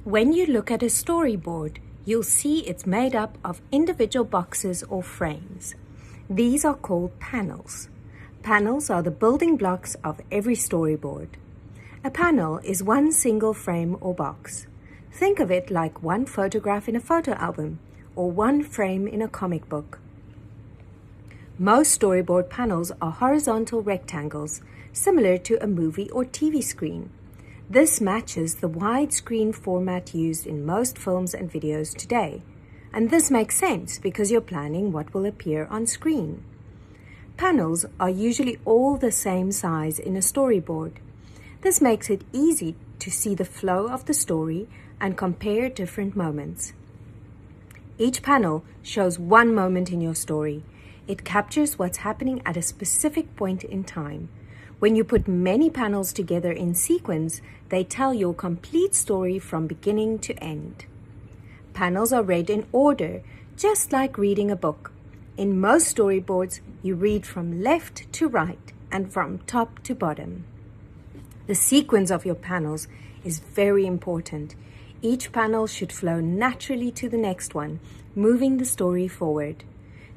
When you look at a storyboard, you'll see it's made up of individual boxes or frames. These are called panels. Panels are the building blocks of every storyboard. A panel is one single frame or box. Think of it like one photograph in a photo album or one frame in a comic book. Most storyboard panels are horizontal rectangles, similar to a movie or TV screen. This matches the widescreen format used in most films and videos today. And this makes sense because you're planning what will appear on screen. Panels are usually all the same size in a storyboard. This makes it easy to see the flow of the story and compare different moments. Each panel shows one moment in your story. It captures what's happening at a specific point in time. When you put many panels together in sequence, they tell your complete story from beginning to end. Panels are read in order, just like reading a book. In most storyboards, you read from left to right and from top to bottom. The sequence of your panels is very important. Each panel should flow naturally to the next one, moving the story forward.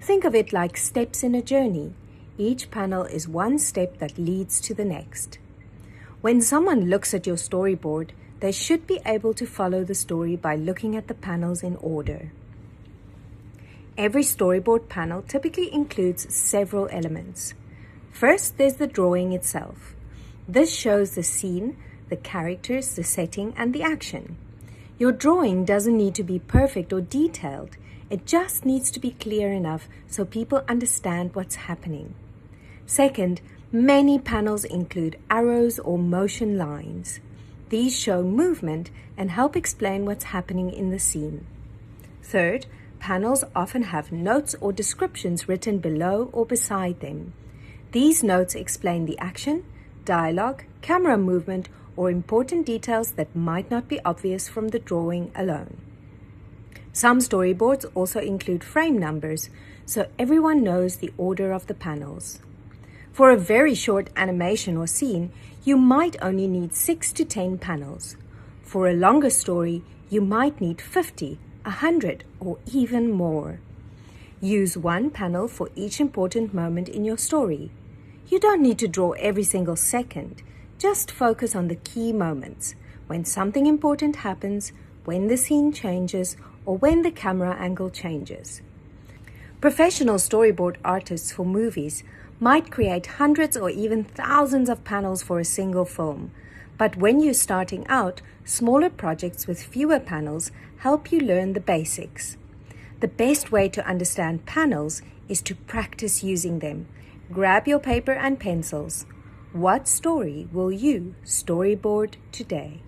Think of it like steps in a journey. Each panel is one step that leads to the next. When someone looks at your storyboard, they should be able to follow the story by looking at the panels in order. Every storyboard panel typically includes several elements. First, there's the drawing itself. This shows the scene, the characters, the setting, and the action. Your drawing doesn't need to be perfect or detailed. It just needs to be clear enough so people understand what's happening. Second, many panels include arrows or motion lines. These show movement and help explain what's happening in the scene. Third, panels often have notes or descriptions written below or beside them. These notes explain the action, dialogue, camera movement, or important details that might not be obvious from the drawing alone. Some storyboards also include frame numbers, so everyone knows the order of the panels. For a very short animation or scene, you might only need 6 to 10 panels. For a longer story, you might need 50, 100, or even more. Use one panel for each important moment in your story. You don't need to draw every single second. Just focus on the key moments, when something important happens, when the scene changes, or when the camera angle changes. Professional storyboard artists for movies might create hundreds or even thousands of panels for a single film. But when you're starting out, smaller projects with fewer panels help you learn the basics. The best way to understand panels is to practice using them. Grab your paper and pencils. What story will you storyboard today?